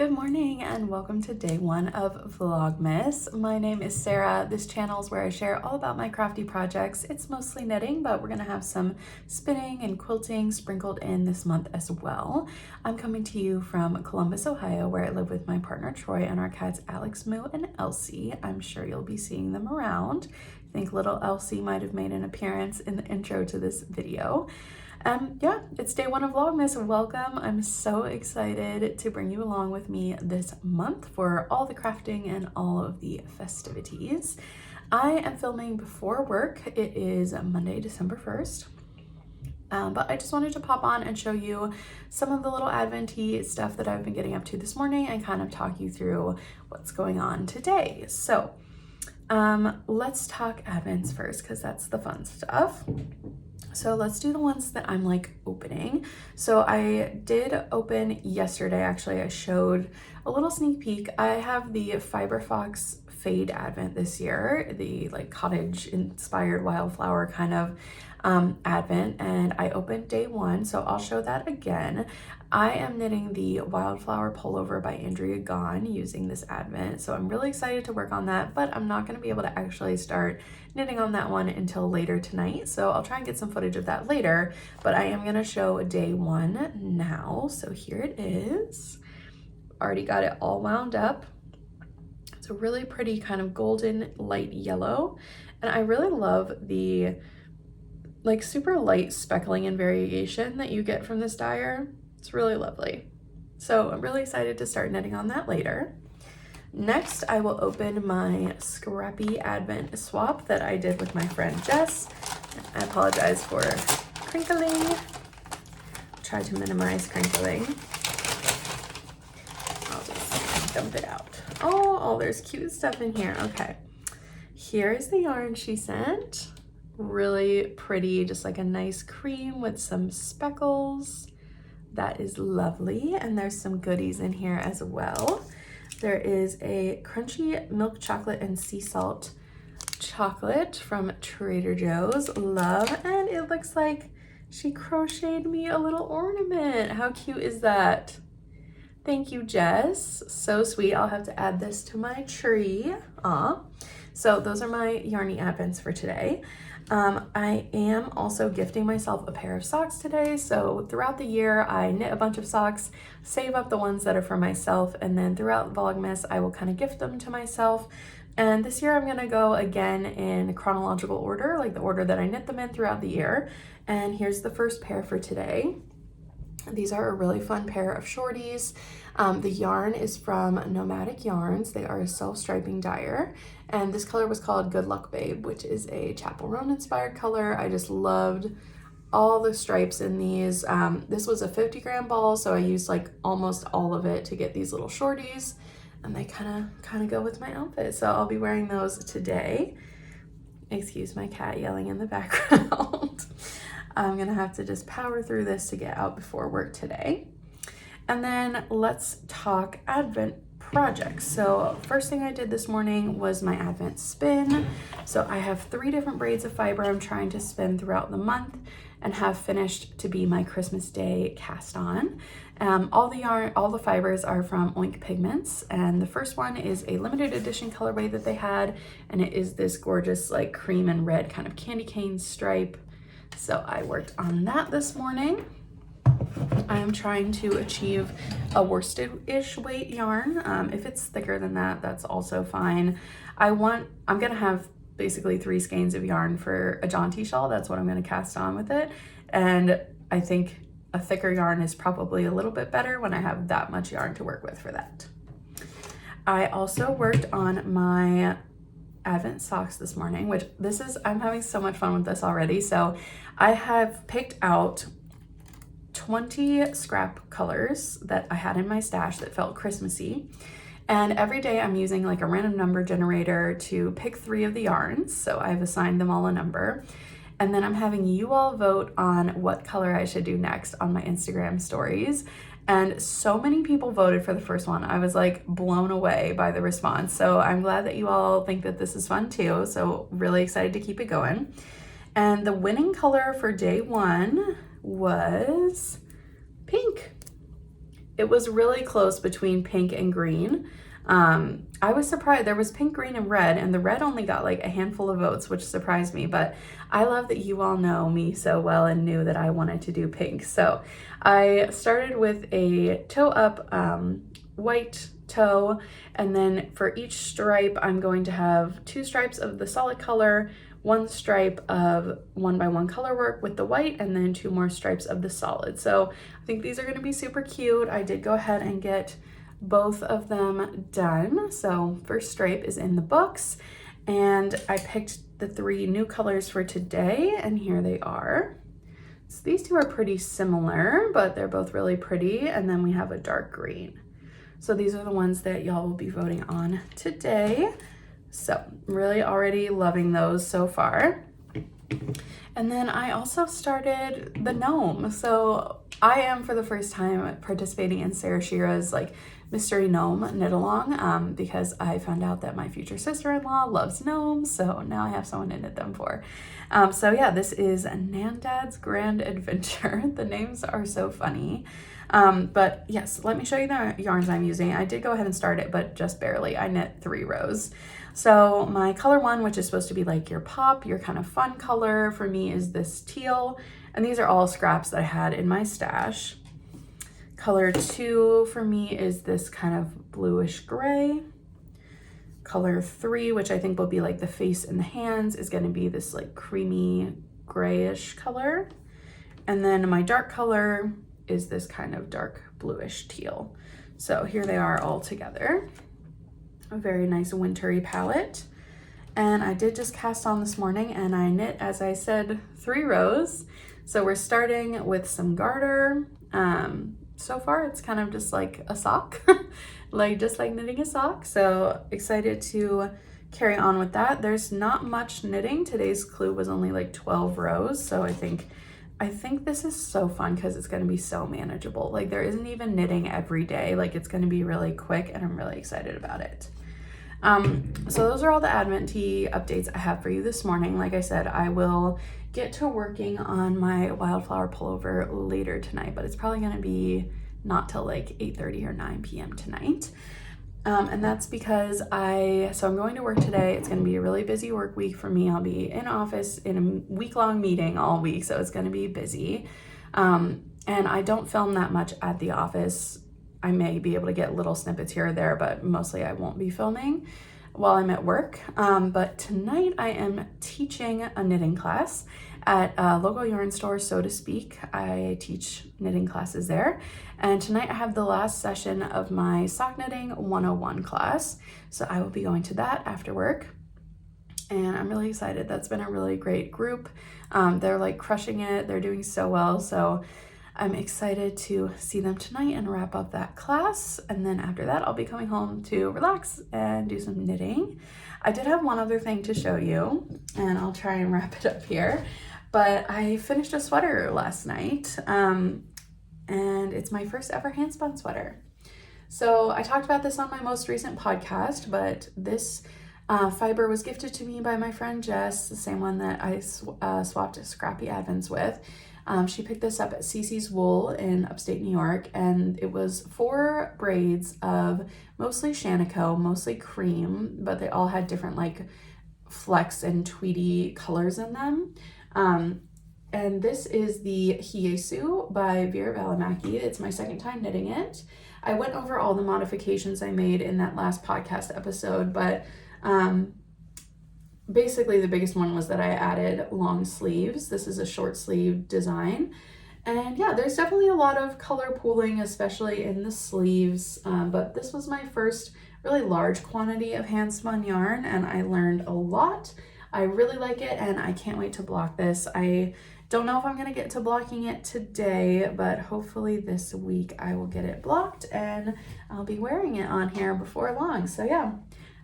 Good morning and welcome to day one of Vlogmas. My name is Sarah. This channel is where I share all about my crafty projects. It's mostly knitting, but we're gonna have some spinning and quilting sprinkled in this month as well. I'm coming to you from Columbus, Ohio, where I live with my partner Troy and our cats Alex, Moo, and Elsie. I'm sure you'll be seeing them around. I think little Elsie might have made an appearance in the intro to this video. Yeah, it's day one of Vlogmas. Welcome. I'm so excited to bring you along with me this month for all the crafting and all of the festivities. I am filming before work. It is Monday, December 1st. But I just wanted to pop on and show you some of the little Advent-y stuff that I've been getting up to this morning and kind of talk you through what's going on today. So let's talk Advents first because that's the fun stuff. So let's do the ones that I'm like opening. So I did open yesterday, actually. I showed a little sneak peek. I have the Fiber Fox Fade Advent this year, the like cottage inspired wildflower kind of Advent, and I opened day one, so I'll show that again. I am knitting the Wildflower Pullover by Andrea Gahn using this Advent, so I'm really excited to work on that, but I'm not going to be able to actually start knitting on that one until later tonight, so I'll try and get some footage of that later, but I am going to show day one now. So here it is. Already got it all wound up. It's a really pretty kind of golden light yellow, and I really love the like super light speckling and variation that you get from this dyer. It's really lovely. So I'm really excited to start knitting on that later. Next, I will open my scrappy Advent swap that I did with my friend Jess. I apologize for crinkling. Try to minimize crinkling. I'll just dump it out. Oh, there's cute stuff in here. Okay. Here is the yarn she sent. Really pretty, just like a nice cream with some speckles. That is lovely. And there's some goodies in here as well. There is a crunchy milk chocolate and sea salt chocolate from Trader Joe's. Love. And it looks like she crocheted me a little ornament. How cute is that? Thank you, Jess. So sweet. I'll have to add this to my tree. Aw. So those are my Yarny Advents for today. I am also gifting myself a pair of socks today. So throughout the year, I knit a bunch of socks, save up the ones that are for myself, and then throughout Vlogmas, I will kind of gift them to myself. And this year I'm gonna go again in chronological order, like the order that I knit them in throughout the year. And here's the first pair for today. These are a really fun pair of shorties. The yarn is from Nomadic Yarns. They are a self-striping dyer. And this color was called Good Luck Babe, which is a Chapel Roan inspired color. I just loved all the stripes in these. This was a 50-gram ball, so I used like almost all of it to get these little shorties. And they kind of go with my outfit. So I'll be wearing those today. Excuse my cat yelling in the background. I'm gonna have to just power through this to get out before work today. And then let's talk Advent projects. So first thing I did this morning was my Advent spin. So I have 3 different braids of fiber I'm trying to spin throughout the month and have finished to be my Christmas Day cast on. All the fibers are from Oink Pigments, and the first one is a limited edition colorway that they had, and it is this gorgeous like cream and red kind of candy cane stripe. So I worked on that this morning. I am trying to achieve a worsted-ish weight yarn. If it's thicker than that, that's also fine. I'm gonna have basically 3 skeins of yarn for a jaunty shawl. That's what I'm gonna cast on with it. And I think a thicker yarn is probably a little bit better when I have that much yarn to work with for that. I also worked on my Advent socks this morning, which I'm having so much fun with this already. So I have picked out 20 scrap colors that I had in my stash that felt Christmassy. And every day I'm using like a random number generator to pick 3 of the yarns. So I've assigned them all a number. And then I'm having you all vote on what color I should do next on my Instagram stories. And so many people voted for the first one. I was like blown away by the response. So I'm glad that you all think that this is fun too. So really excited to keep it going. And the winning color for day one was pink. It was really close between pink and green. I was surprised. There was pink, green, and red, and the red only got like a handful of votes, which surprised me, but I love that you all know me so well and knew that I wanted to do pink. So I started with a toe up white toe, and then for each stripe I'm going to have 2 stripes of the solid color, 1 stripe of 1x1 color work with the white, and then 2 more stripes of the solid. So I think these are going to be super cute. I did go ahead and get both of them done. So first stripe is in the books, and I picked the 3 new colors for today, and here they are. So these 2 are pretty similar, but they're both really pretty. And then we have a dark green. So these are the ones that y'all will be voting on today. So really already loving those so far. And then I also started the gnome. So I am for the first time participating in Sarah Shira's like mystery gnome knit along because I found out that my future sister-in-law loves gnomes. So now I have someone to knit them for. So yeah, this is Nandad's Grand Adventure. The names are so funny. But yes, let me show you the yarns I'm using. I did go ahead and start it, but just barely. I knit 3 rows. So my color 1, which is supposed to be like your pop, your kind of fun color, for me is this teal. And these are all scraps that I had in my stash. Color 2 for me is this kind of bluish gray. Color 3, which I think will be like the face and the hands, is going to be this like creamy grayish color. And then my dark color is this kind of dark bluish teal. So here they are all together. A very nice wintry palette. And I did just cast on this morning, and I knit, as I said, 3 rows. So we're starting with some garter. So far it's kind of just like a sock, just like knitting a sock. So excited to carry on with that. There's not much knitting. Today's clue was only like 12 rows. So I think this is so fun because it's going to be so manageable. Like there isn't even knitting every day. Like it's going to be really quick, and I'm really excited about it. So those are all the Advent tea updates I have for you this morning. Like I said, I will get to working on my wildflower pullover later tonight, but it's probably going to be not till like 8:30 or 9 p.m. tonight. And that's because I'm going to work today. It's going to be a really busy work week for me. I'll be in office in a week-long meeting all week, so it's going to be busy. And I don't film that much at the office. I may be able to get little snippets here or there, but mostly I won't be filming while I'm at work. But tonight I am teaching a knitting class at a local yarn store, so to speak. I teach knitting classes there. And tonight I have the last session of my sock knitting 101 class. So I will be going to that after work. And I'm really excited. That's been a really great group. They're like crushing it. They're doing so well. So I'm excited to see them tonight and wrap up that class. And then after that, I'll be coming home to relax and do some knitting. I did have one other thing to show you, and I'll try and wrap it up here. But I finished a sweater last night, and it's my first ever hand spun sweater. So I talked about this on my most recent podcast, but this fiber was gifted to me by my friend Jess, the same one that I swapped Scrappy Advents with. She picked this up at Cece's Wool in upstate New York, and it was 4 braids of mostly Shanico, mostly cream, but they all had different like flecks and tweedy colors in them. And this is the Hiesu by Vera Valimaki. It's my second time knitting it. I went over all the modifications I made in that last podcast episode, but basically the biggest one was that I added long sleeves. This is a short sleeve design. And yeah, there's definitely a lot of color pooling, especially in the sleeves. But this was my first really large quantity of hand spun yarn, and I learned a lot. I really like it, and I can't wait to block this. I don't know if I'm gonna get to blocking it today, but hopefully this week I will get it blocked and I'll be wearing it on here before long. So yeah,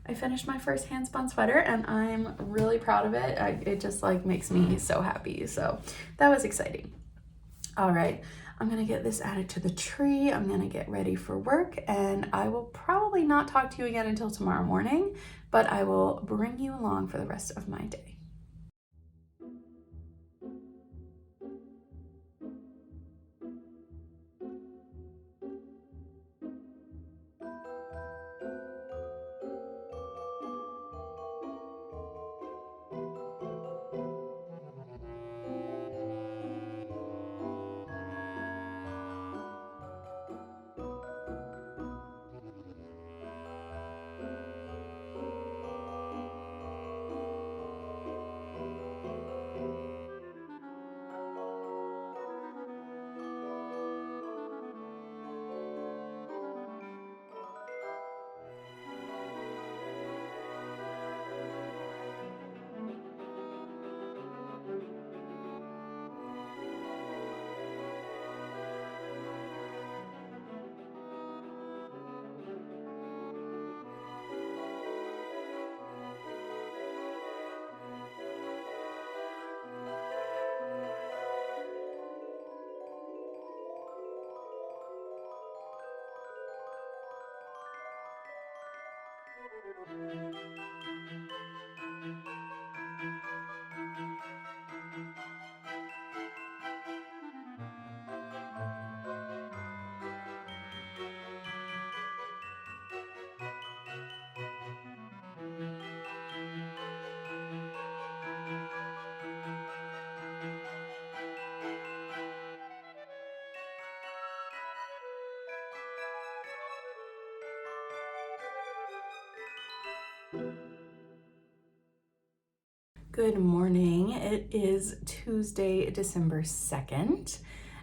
I finished my first hand spun sweater and I'm really proud of it. It just like makes me so happy. So that was exciting. All right, I'm gonna get this added to the tree. I'm gonna get ready for work, and I will probably not talk to you again until tomorrow morning, but I will bring you along for the rest of my day. Good morning. It is Tuesday, December 2nd,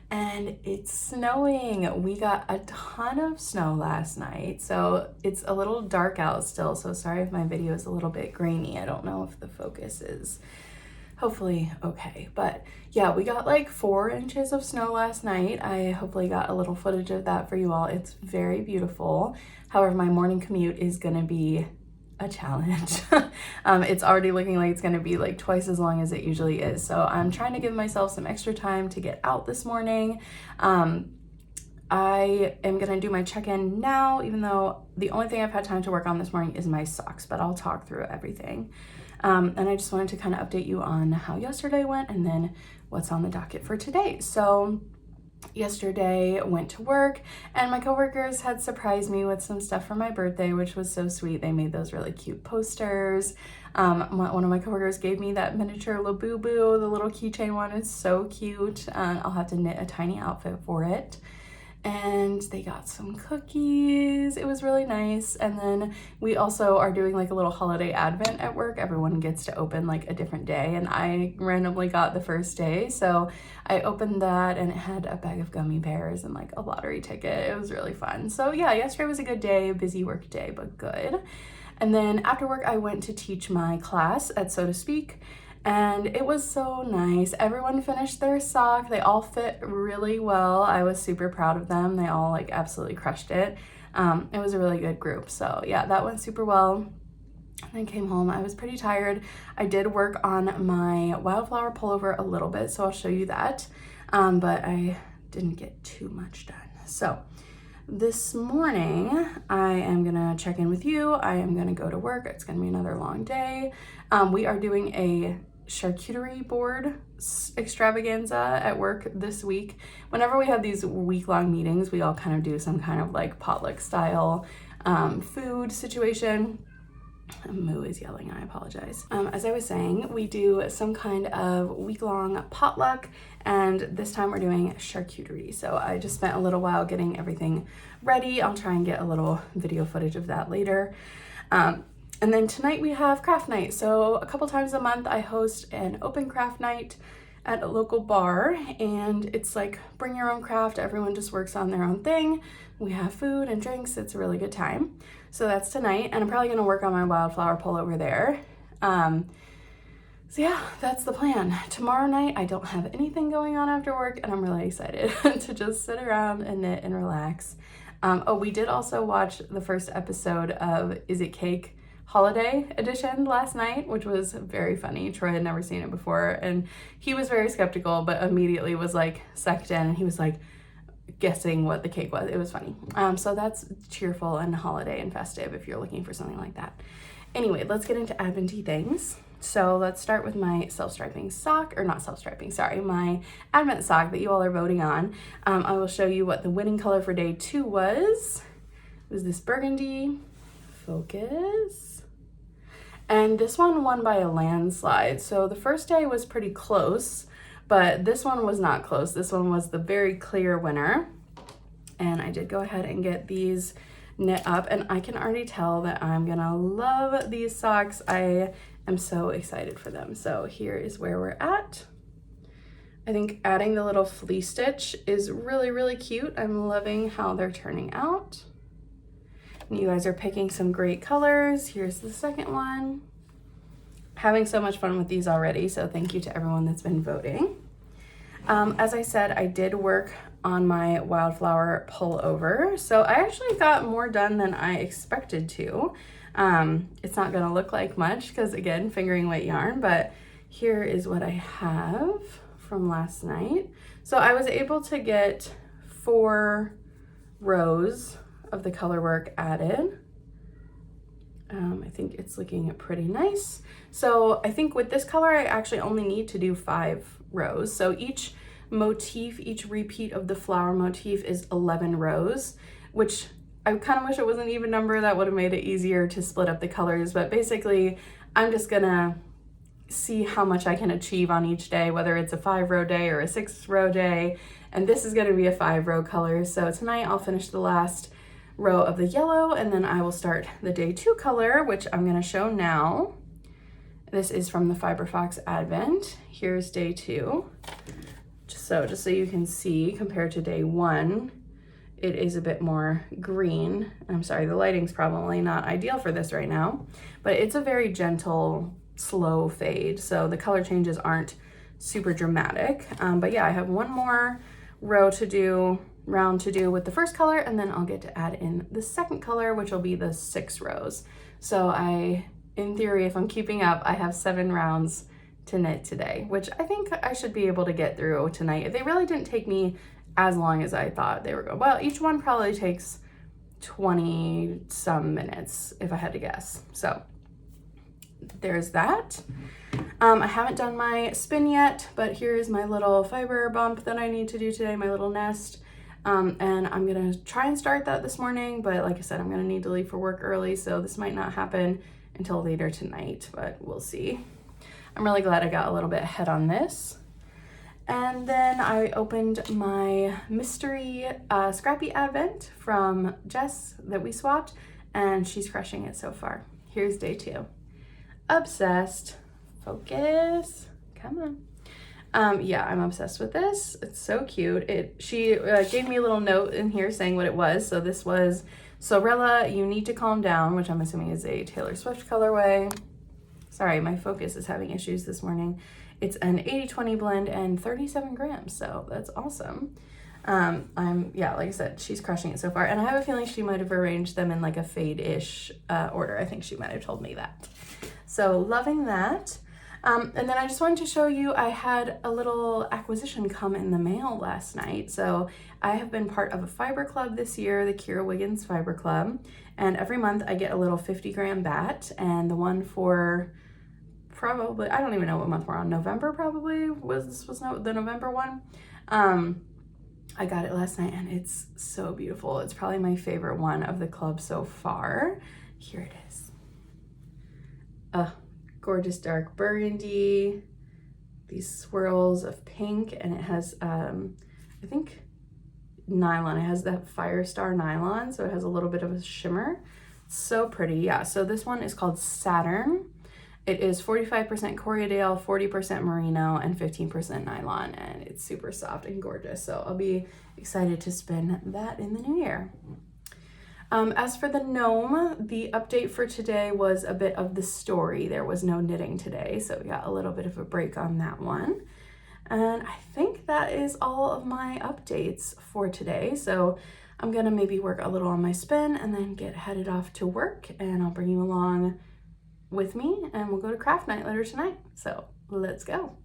and it's snowing. We got a ton of snow last night, so it's a little dark out still, so sorry if my video is a little bit grainy. I don't know if the focus is hopefully okay, but yeah, we got like 4 inches of snow last night. I hopefully got a little footage of that for you all. It's very beautiful. However, my morning commute is gonna be a challenge. It's already looking like it's going to be like twice as long as it usually is. So I'm trying to give myself some extra time to get out this morning. I am going to do my check-in now, even though the only thing I've had time to work on this morning is my socks, but I'll talk through everything. And I just wanted to kind of update you on how yesterday went and then what's on the docket for today. So yesterday went to work and my coworkers had surprised me with some stuff for my birthday, which was so sweet. They made those really cute posters. One of my coworkers gave me that miniature Labubu, the little keychain one. Is so cute. I'll have to knit a tiny outfit for it. And they got some cookies. It was really nice. And then we also are doing like a little holiday advent at work. Everyone gets to open like a different day, and I randomly got the first day. So I opened that and it had a bag of gummy bears and like a lottery ticket. It was really fun. So yeah, yesterday was a good day, a busy work day, but good. And then after work, I went to teach my class at So to Speak. And it was so nice. Everyone finished their sock. They all fit really well. I was super proud of them. They all like absolutely crushed it. It was a really good group. So yeah, that went super well. And then came home. I was pretty tired. I did work on my wildflower pullover a little bit, so I'll show you that. But I didn't get too much done. So this morning, I am gonna check in with you. I am gonna go to work. It's gonna be another long day. We are doing a charcuterie board extravaganza at work this week. Whenever we have these week-long meetings, we all kind of do some kind of like potluck style food situation. Moo is yelling, I apologize. As I was saying, we do some kind of week-long potluck, and this time we're doing charcuterie. So I just spent a little while getting everything ready. I'll try and get a little video footage of that later. And then tonight we have craft night. So a couple times a month I host an open craft night at a local bar, and it's like bring your own craft. Everyone just works on their own thing. We have food and drinks. It's a really good time. So that's tonight, and I'm probably gonna work on my wildflower pullover there. So yeah, that's the plan. Tomorrow night I don't have anything going on after work, and I'm really excited to just sit around and knit and relax. Oh, we did also watch the first episode of Is It Cake? Holiday edition last night, which was very funny. Troy had never seen it before, and he was very skeptical, but immediately was like sucked in, and he was like guessing what the cake was. It was funny. So that's cheerful and holiday and festive if you're looking for something like that. Anyway, let's get into Adventy things. So let's start with my self-striping sock, or not self-striping, sorry, my Advent sock that you all are voting on. I will show you what the winning color for day 2 was. It was this burgundy. Focus. And this one won by a landslide. So the first day was pretty close, but this one was not close. This one was the very clear winner. And I did go ahead and get these knit up, and I can already tell that I'm gonna love these socks. I am so excited for them. So here is where we're at. I think adding the little fleece stitch is really, really cute. I'm loving how they're turning out. And you guys are picking some great colors. Here's the second one. Having so much fun with these already, so thank you to everyone that's been voting. As I said, I did work on my wildflower pullover, so I actually got more done than I expected to. It's not gonna look like much because, again, fingering weight yarn, but here is what I have from last night. So I was able to get 4 rows of the color work added. I think it's looking pretty nice. So I think with this color, I actually only need to do 5 rows. So each motif, each repeat of the flower motif is 11 rows, which I kind of wish it was an even number. That would have made it easier to split up the colors. But basically, I'm just gonna see how much I can achieve on each day, whether it's a 5-row day or a 6-row day. And this is gonna be a 5-row color. So tonight I'll finish the last row of the yellow, and then I will start the day 2 color, which I'm gonna show now. This is from the Fiber Fox Advent. Here's day 2. Just so you can see, compared to day 1, it is a bit more green. I'm sorry, the lighting's probably not ideal for this right now, but it's a very gentle, slow fade. So the color changes aren't super dramatic. But yeah, I have one more round to do with the first color, and then I'll get to add in the second color, which will be the 6 rows. So in theory, if I'm keeping up, I have 7 rounds to knit today, which I think I should be able to get through tonight. They really didn't take me as long as I thought they were going. Well, each one probably takes 20 some minutes if I had to guess. So there's that. I haven't done my spin yet, but here's my little fiber bump that I need to do today, my little nest. And I'm gonna try and start that this morning, but like I said, I'm gonna need to leave for work early, so this might not happen until later tonight, but we'll see. I'm really glad I got a little bit ahead on this. And then I opened my mystery Scrappy Advent from Jess that we swapped, and she's crushing it so far. Here's day 2. Obsessed. Focus. Come on. Yeah, I'm obsessed with this. It's so cute. She gave me a little note in here saying what it was. So this was Sorella, You Need to Calm Down, which I'm assuming is a Taylor Swift colorway. Sorry, my focus is having issues this morning. It's an 80-20 blend and 37 grams, so that's awesome. Yeah, like I said, she's crushing it so far. And I have a feeling she might have arranged them in like a fade-ish order. I think she might have told me that. So loving that. And then I just wanted to show you, I had a little acquisition come in the mail last night. So I have been part of a fiber club this year, the Kira Wiggins Fiber Club. And every month I get a little 50-gram bat, and the one for probably, I don't even know what month we're on, November probably, was the November one. I got it last night and it's so beautiful. It's probably my favorite one of the club so far. Here it is. Gorgeous dark burgundy, these swirls of pink, and it has, I think, nylon. It has that Firestar nylon, so it has a little bit of a shimmer. It's so pretty. Yeah, so this one is called Saturn. It is 45% Corriedale, 40% merino, and 15% nylon, and it's super soft and gorgeous. So I'll be excited to spin that in the new year. As for the gnome, the update for today was a bit of the story. There was no knitting today, so we got a little bit of a break on that one. And I think that is all of my updates for today. So I'm gonna maybe work a little on my spin and then get headed off to work, and I'll bring you along with me and we'll go to craft night later tonight. So let's go.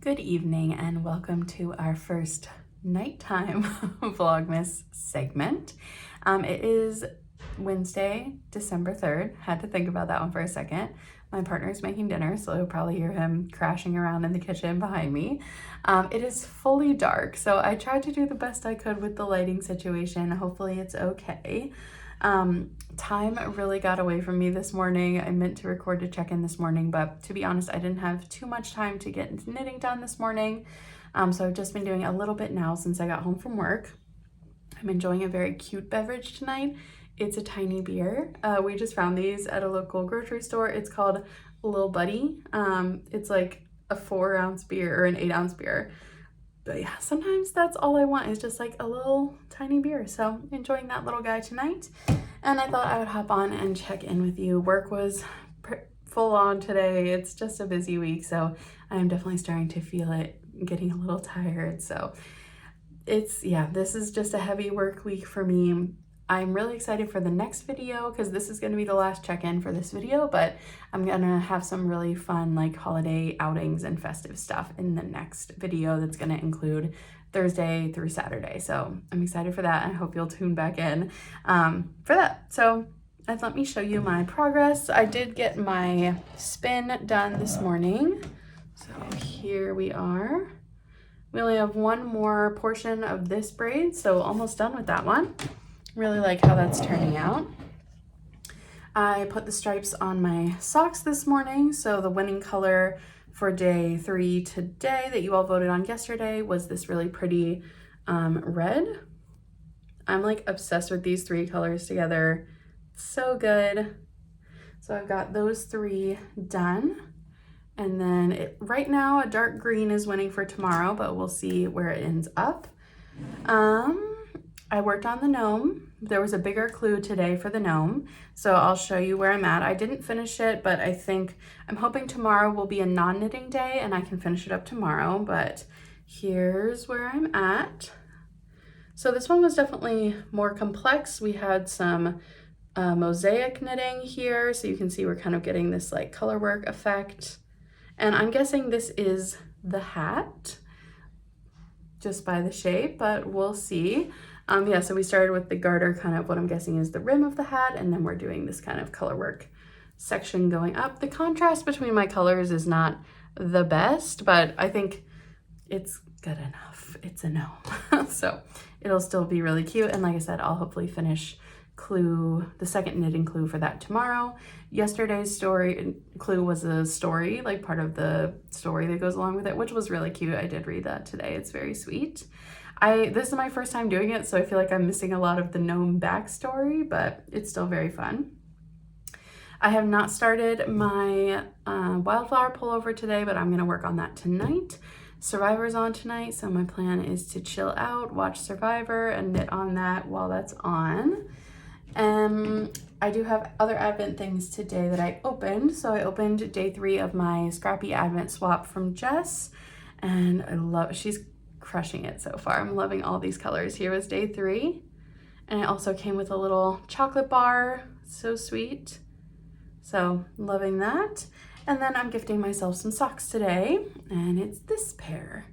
Good evening and welcome to our first nighttime Vlogmas segment. It is Wednesday, December 3rd. Had to think about that one for a second. My partner's making dinner, so you'll probably hear him crashing around in the kitchen behind me. It is fully dark, so I tried to do the best I could with the lighting situation. Hopefully it's okay. Time really got away from me this morning. I meant to record to check in this morning, but to be honest, I didn't have too much time to get knitting done this morning. So I've just been doing a little bit now since I got home from work. I'm enjoying a very cute beverage tonight. It's a tiny beer. We just found these at a local grocery store. It's called Lil Buddy. It's like a 4-ounce beer or an 8-ounce beer. But yeah, sometimes that's all I want is just like a little tiny beer. So enjoying that little guy tonight. And I thought I would hop on and check in with you. Work was full on today. It's just a busy week. So I'm definitely starting to feel it, getting a little tired. So this is just a heavy work week for me. I'm really excited for the next video because this is going to be the last check-in for this video, but I'm going to have some really fun like holiday outings and festive stuff in the next video that's going to include Thursday through Saturday. So I'm excited for that and I hope you'll tune back in for that. So let me show you my progress. I did get my spin done this morning. So here we are. We only have one more portion of this braid, so almost done with that one. Really like how that's turning out. I put the stripes on my socks this morning, so the winning color for day 3 today that you all voted on yesterday was this really pretty red. I'm like obsessed with these 3 colors together. So good. So I've got those 3 done. And then right now a dark green is winning for tomorrow, but we'll see where it ends up. I worked on the gnome. There was a bigger clue today for the gnome, so I'll show you where I'm at. I didn't finish it, but I'm hoping tomorrow will be a non-knitting day and I can finish it up tomorrow, but here's where I'm at. So this one was definitely more complex. We had some mosaic knitting here, so you can see we're kind of getting this like color work effect. And I'm guessing this is the hat just by the shape, but we'll see. So we started with the garter, kind of what I'm guessing is the rim of the hat, and then we're doing this kind of color work section going up. The contrast between my colors is not the best, but I think it's good enough. It's a gnome. So it'll still be really cute. And like I said, I'll hopefully finish the second knitting clue for that tomorrow. Yesterday's clue was a story, like part of the story that goes along with it, which was really cute. I did read that today. It's very sweet. This is my first time doing it, so I feel like I'm missing a lot of the gnome backstory, but it's still very fun. I have not started my wildflower pullover today, but I'm gonna work on that tonight. Survivor's on tonight, so my plan is to chill out, watch Survivor, and knit on that while that's on. I do have other Advent things today that I opened. So I opened day 3 of my Scrappy Advent swap from Jess, and she's crushing it so far. I'm loving all these colors. Here was day 3, and it also came with a little chocolate bar. So sweet. So loving that. And then I'm gifting myself some socks today, and it's this pair.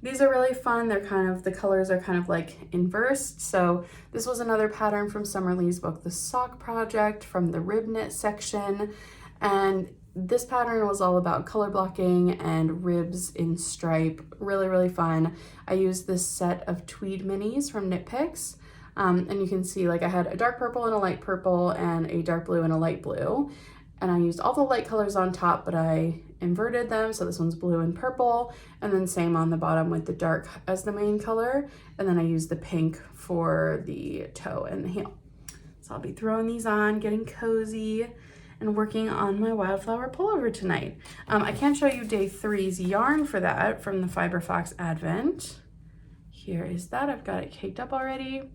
These are really fun. The colors are kind of like inversed. So this was another pattern from Summer Lee's book, The Sock Project, from the rib knit section. And this pattern was all about color blocking and ribs in stripe. Really, really fun. I used this set of tweed minis from Knit Picks. And you can see like I had a dark purple and a light purple and a dark blue and a light blue. And I used all the light colors on top, but I inverted them. So this one's blue and purple, and then same on the bottom with the dark as the main color. And then I used the pink for the toe and the heel. So I'll be throwing these on, getting cozy, and working on my wildflower pullover tonight. I can't show you day 3's yarn for that from the Fiber Fox Advent. Here is that. I've got it caked up already.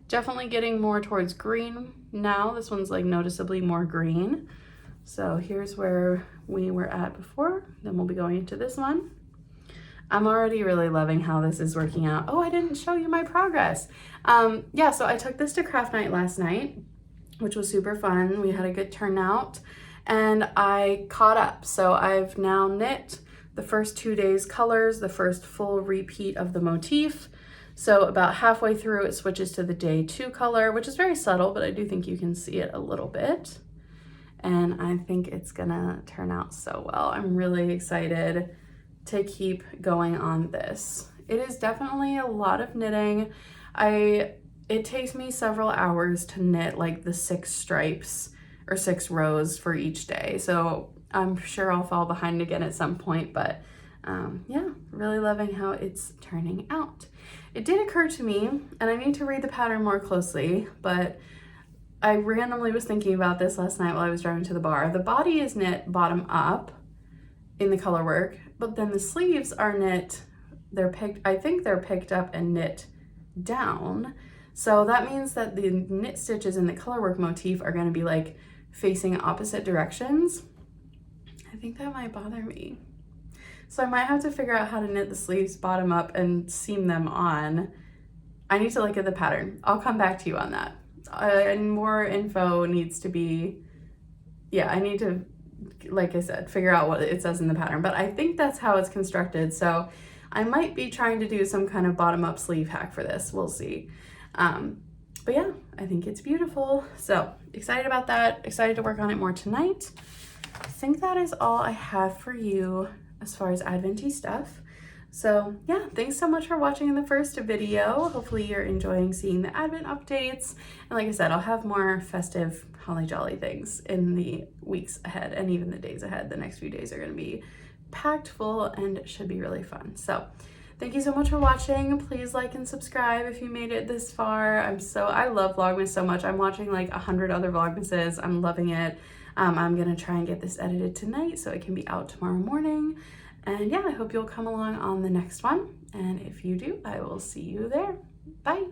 Definitely getting more towards green now. This one's like noticeably more green. So here's where we were at before. Then we'll be going into this one. I'm already really loving how this is working out. Oh, I didn't show you my progress. So I took this to craft night last night, which was super fun. We had a good turnout and I caught up. So I've now knit the first 2 days colors, the first full repeat of the motif. So about halfway through, it switches to the day 2 color, which is very subtle, but I do think you can see it a little bit. And I think it's gonna turn out so well. I'm really excited to keep going on this. It is definitely a lot of knitting. It takes me several hours to knit like the 6 stripes or 6 rows for each day. So I'm sure I'll fall behind again at some point, but yeah, really loving how it's turning out. It did occur to me, and I need to read the pattern more closely, but I randomly was thinking about this last night while I was driving to the bar. The body is knit bottom up in the color work, but then the sleeves are knit, I think they're picked up and knit down. So that means that the knit stitches in the colorwork motif are going to be like facing opposite directions. I think that might bother me. So I might have to figure out how to knit the sleeves bottom up and seam them on. I need to look at the pattern. I'll come back to you on that. And more info needs to be, yeah, I need to, like I said, figure out what it says in the pattern, but I think that's how it's constructed. So I might be trying to do some kind of bottom up sleeve hack for this. We'll see. But yeah, I think it's beautiful. So excited about that. Excited to work on it more tonight. I think that is all I have for you as far as Advent-y stuff. So yeah, thanks so much for watching the first video. Hopefully you're enjoying seeing the Advent updates. And like I said, I'll have more festive holly jolly things in the weeks ahead and even the days ahead. The next few days are gonna be packed full and should be really fun. So thank you so much for watching. Please like and subscribe if you made it this far. I love Vlogmas so much. I'm watching like 100 other Vlogmases. I'm loving it. I'm gonna try and get this edited tonight so it can be out tomorrow morning. And yeah, I hope you'll come along on the next one. And if you do, I will see you there. Bye.